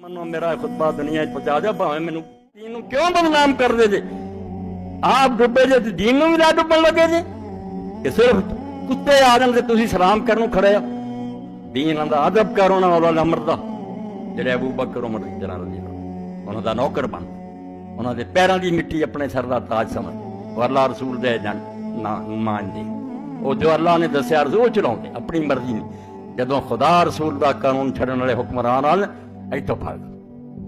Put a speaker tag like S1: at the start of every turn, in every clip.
S1: منو میرا خطبہ دنیا پہنچا دیا بھاویں مینوں دین نوں کیوں بدنام کر دے جے آپ ڈبے جے دین نوں بھی نہ ڈبن لگے جے کہ صرف کتے آ جان تے تسی سلام کرنوں کھڑے ہو دین دا ادب کرو نا والا امر دا جڑے ابو بکر عمر رضی اللہ عنہ انہاں دا نوکر بن انہاں دے پیراں دی مٹی اپنے سر دا تاج سمجھ اور اللہ رسول دے جان نہ مان دے او جو اللہ نے دسیا رسول چلاوندے اپنی مرضی نہیں جدوں خدا رسول دا قانون چھڑن والے حکمران آل ایتھوں بھاگ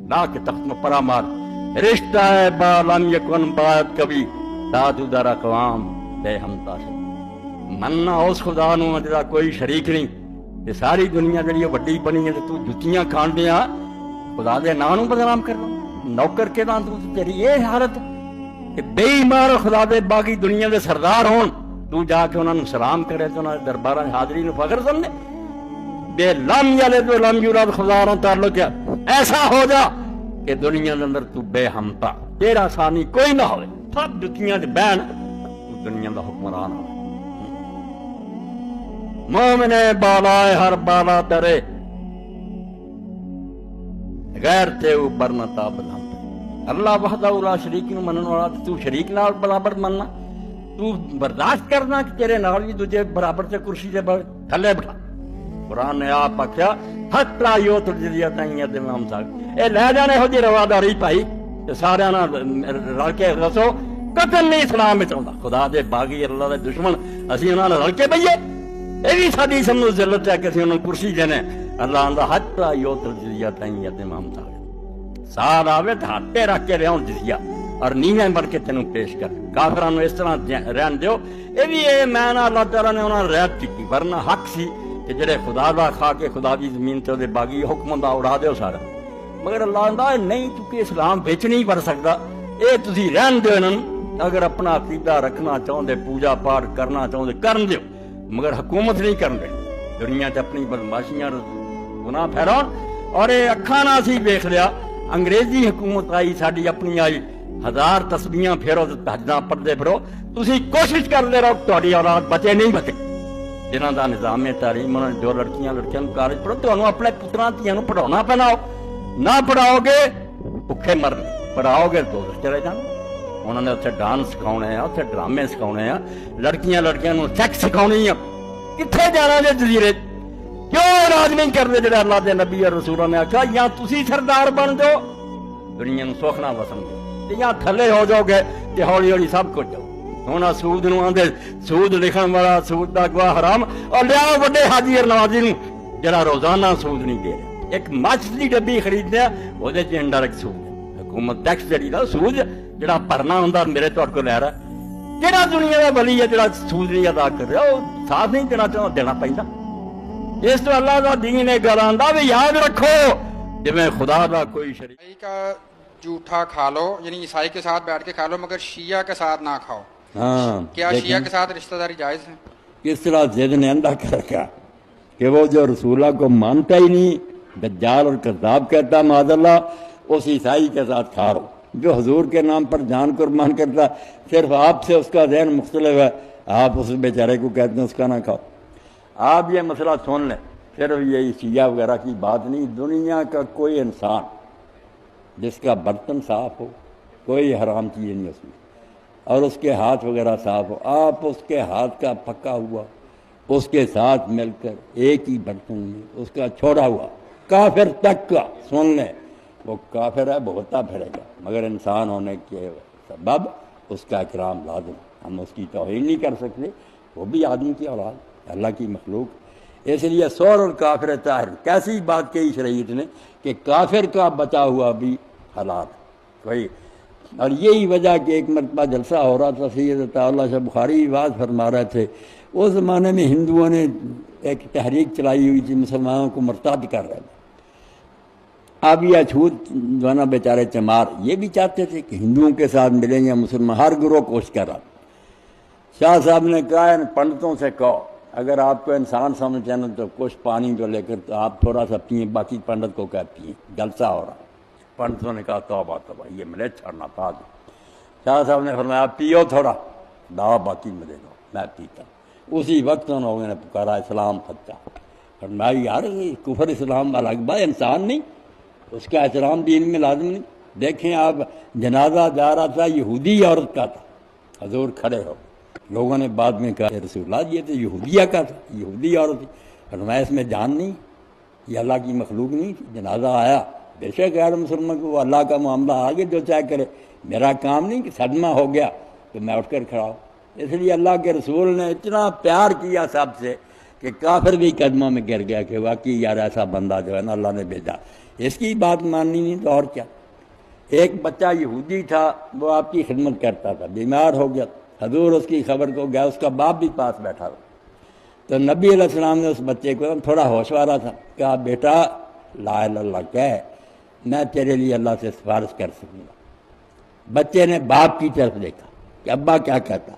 S1: لا کے تخت میں پرا مار رشتہ ہے با لم یکن بات کبھی دادو در اقوام بے ہمتا سے مننا اس خدا نو جدا کوئی شریک نہیں تے ساری دنیا جڑی وڈی بنی ہے تے تو جتیاں کھان دیا خدا دے نام نو بدنام کر نوکر کے نام تو تیری یہ حالت کہ بے ایمان خدا دے باقی دنیا دے سردار ہون تو جا کے انہاں نو سلام کرے تو انہاں دے درباراں حاضری نو فخر سمجھے بے لم یلد و لم یولد خدا نال تعلق ہے ایسا ہو جا کہ دنیا دے اندر تو بے ہمتا تیرا ثانی کوئی نہ ہوئے سب جتیاں دے بہن تو دنیا دا حکمران ہو مومن بالا ہر بالا ترے غیر تے اوپر نہ تاب اللہ وحدہ لا شریک نو منن والا تو شریک نال برابر مننا تو برداشت کرنا کہ تیرے نال بھی دجے برابر سے کرسی دے تھلے بٹھا قرآن نے آپ آخیا حتی یوت الجزیہ تائیت امام صاحب اے لے جانے ہو جی رواداری پائی سارے رل کے رسو قتل نہیں اسلام میں چاہتا خدا دے باغی اللہ دے دشمن اسی انہوں نے رل کے بھئیے اے بھی ساری سمجھو ذلت ہے کہ اسی انہوں نے کرسی دینے اللہ اندہ حتی یوت الجزیہ تائیت امام صاحب سال آوے تو ہاتھے رکھ کے رہوں جزیہ اور نیویں بڑھ کے تینوں پیش کر کافرانو اس طرح رہن دیو اے بھی اے میں اللہ تعالیٰ نے انہوں نے رعایت کی ورنہ حق سی کہ جڑے خدا دا کھا کے خدا دی زمین تے دے باغی حکم دا اڑا دیو سارا مگر اللہ دا نہیں چونکہ اسلام وچ نہیں بڑھ سکدا اے تسی رہن دیو انہاں اگر اپنا عقیدہ رکھنا چاہندے پوجا پاٹ کرنا چاہندے کرن دیو مگر حکومت نہیں کرن دے دنیا تے اپنی بدماشیاں گناہ پھیلاؤن اور اے اکھاں نال اسی ویکھ لیا انگریزی حکومت آئی ساڈی اپنی آئی ہزار تسبیحاں پھیرو تے تہجداں پڑھدے پھرو تسی کوشش کردے رہو تہاڈی اولاد بچے نہیں بچے جنہاں دا نظام تعلیم انہوں نے جو لڑکیاں کالج پڑھو تو انہوں اپنے پتراں تیاں نوں پڑھاؤنا پینا نہ پڑھاؤ گے بھکھے مرنے پڑھاؤ گے تو چلے جان انہوں نے اتنے ڈانس سکھاؤنے ہیں اتنے ڈرامے سکھاؤنے ہیں لڑکیاں نوں سیکس سکھاؤنی ہیں کتنے جانا جے جزیرے کیوں راج نہیں کرتے جڑے اللہ دے نبی اور رسولوں نے آخیا یا تسی سردار بن جاؤ دنیا نوں سوکھنا وسن دو یا تھلے ہو جاؤ گے کہ ہولی ہولی سب کچھ جاؤ ہونا سود نو آندے سود لکھن والا سود دا گواہ حرام اور لیا وڈے حاجی نوازی نو جڑا روزانہ سود نہیں دے رہا ایک مچھ دی ڈبی خریدنے وہ انڈائریکٹ سود حکومت ٹیکس جڑی دا سود جڑا بھرنا ہوندا میرے تو کو لے رہا جڑا دنیا دا ولی ہے جڑا سود نہیں ادا کر رہا وہ ساتھ نہیں دینا پیندا اس تو اللہ دا دین ہے گل آندا بھی یاد رکھو جویں خدا دا کوئی شریک
S2: کا جھوٹا کھا لو یعنی عیسائی کے ساتھ بیٹھ کے کھا لو مگر شیعہ کے ساتھ نہ کھاؤ کیا شیعہ کے ساتھ رشتہ داری جائز ہے
S1: کس طرح زید نے اندھا کر رکھا کہ وہ جو رسولہ کو مانتا ہی نہیں دجال اور کذاب کہتا معاذ اللہ اس عیسائی کے ساتھ کھا رہو جو حضور کے نام پر جان قربان کرتا صرف آپ سے اس کا ذہن مختلف ہے آپ اس بیچارے کو کہتے ہیں اس کا نہ کھاؤ آپ یہ مسئلہ سن لیں صرف یہ شیعہ وغیرہ کی بات نہیں دنیا کا کوئی انسان جس کا برتن صاف ہو کوئی حرام چیز نہیں اس میں اور اس کے ہاتھ وغیرہ صاف ہو آپ اس کے ہاتھ کا پکا ہوا اس کے ساتھ مل کر ایک ہی برتن میں اس کا چھوڑا ہوا کافر تک کا سن لیں وہ کافر ہے بہتا پھرے گا مگر انسان ہونے کے سبب اس کا اکرام لازم ہم اس کی توہین نہیں کر سکتے وہ بھی آدمی کی اولاد اللہ کی مخلوق اس لیے سور اور کافر طاہر کیسی بات کہی شریعت نے کہ کافر کا بچا ہوا بھی حلال کوئی اور یہی وجہ کہ ایک مرتبہ جلسہ ہو رہا تھا سید عطا اللہ شاہ بخاری بات فرما رہے تھے اس زمانے میں ہندوؤں نے ایک تحریک چلائی ہوئی تھی مسلمانوں کو مرتد کر رہے تھے اب یہ اچھوت جو ہے نا بیچارے چمار یہ بھی چاہتے تھے کہ ہندوؤں کے ساتھ ملیں گے مسلمان ہر گروہ کوشش کر رہا شاہ صاحب نے کہا ان پنڈتوں سے کہو اگر آپ کو انسان سمجھتے ہیں تو کچھ پانی جو لے کر تو آپ تھوڑا سا پئیں باقی پنڈت کو کہتی ہیں جلسہ ہو رہا پنڈتوں نے کہا توبہ توبہ یہ ملے چھڑنا پا دو شاہ صاحب نے فرمایا پیو تھوڑا دعا باقی ملے دو میں پیتا اسی وقت ان لوگوں نے پکارا اسلام سچا فرمایا یار کفر اسلام والا بھائی انسان نہیں اس کا احترام دین میں لازم نہیں. دیکھیں آپ، جنازہ جا رہا تھا، یہودی عورت کا تھا، حضور کھڑے ہو. لوگوں نے بعد میں کہا رسول اللہ یہ تو یہودیہ کا تھا، یہودی عورت تھی. فرمایا اس میں جان نہیں، یہ اللہ کی مخلوق نہیں تھی. جنازہ آیا، بے شک غیر مسلمان کو اللہ کا معاملہ آگے جو چاہے کرے، میرا کام نہیں کہ صدمہ ہو گیا تو میں اٹھ کر کھڑا ہوں. اس لیے اللہ کے رسول نے اتنا پیار کیا سب سے کہ کافر بھی قدموں میں گر گیا کہ واقعی یار ایسا بندہ جو ہے نا اللہ نے بھیجا. اس کی بات ماننی نہیں تو اور کیا. ایک بچہ یہودی تھا، وہ آپ کی خدمت کرتا تھا، بیمار ہو گیا. حضور اس کی خبر کو گیا، اس کا باپ بھی پاس بیٹھا ہوا. تو نبی علیہ السلام نے اس بچے کو تھوڑا ہوش وارا تھا، کہا بیٹا لا الہ الا اللہ کہہ، میں تیرے لیے اللہ سے سفارش کر سکوں گا. بچے نے باپ کی طرف دیکھا کہ ابا کیا کہتا.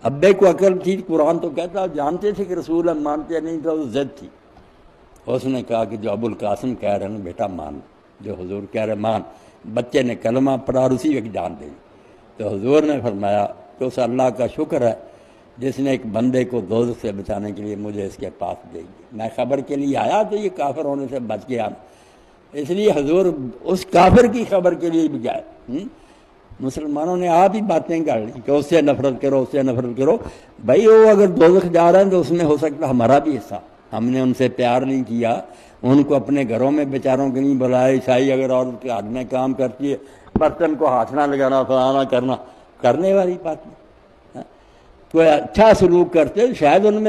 S1: ابے کو عقل تھی، قرآن تو کہتا، جانتے تھے کہ رسول ہم مانتے نہیں تھا، ضد تھی. اس نے کہا کہ جو ابو القاسم کہہ رہے ہیں بیٹا مان، جو حضور کہہ رہے مان. بچے نے کلمہ پڑھا اور اسی وقت جان دی. تو حضور نے فرمایا کہ اس اللہ کا شکر ہے جس نے ایک بندے کو دوزخ سے بچانے کے لیے مجھے اس کے پاس بھیج دیا. میں خبر کے لیے آیا تو یہ کافر ہونے سے بچ گیا. اس لیے حضور اس کافر کی خبر کے لیے بھی جائے. مسلمانوں نے آپ ہی باتیں کر لی کہ اس سے نفرت کرو، اس سے نفرت کرو. بھائی وہ اگر دوزخ جا رہے ہیں تو اس میں ہو سکتا ہمارا بھی حصہ. ہم نے ان سے پیار نہیں کیا، ان کو اپنے گھروں میں بیچاروں کے نہیں بلایا. عیسائی اگر عورت کے ہاتھ میں کام کرتی ہے، برتن کو ہاتھ نہ لگانا، فلانا کرنا، کرنے والی بات نہیں. کوئی اچھا سلوک کرتے شاید ان میں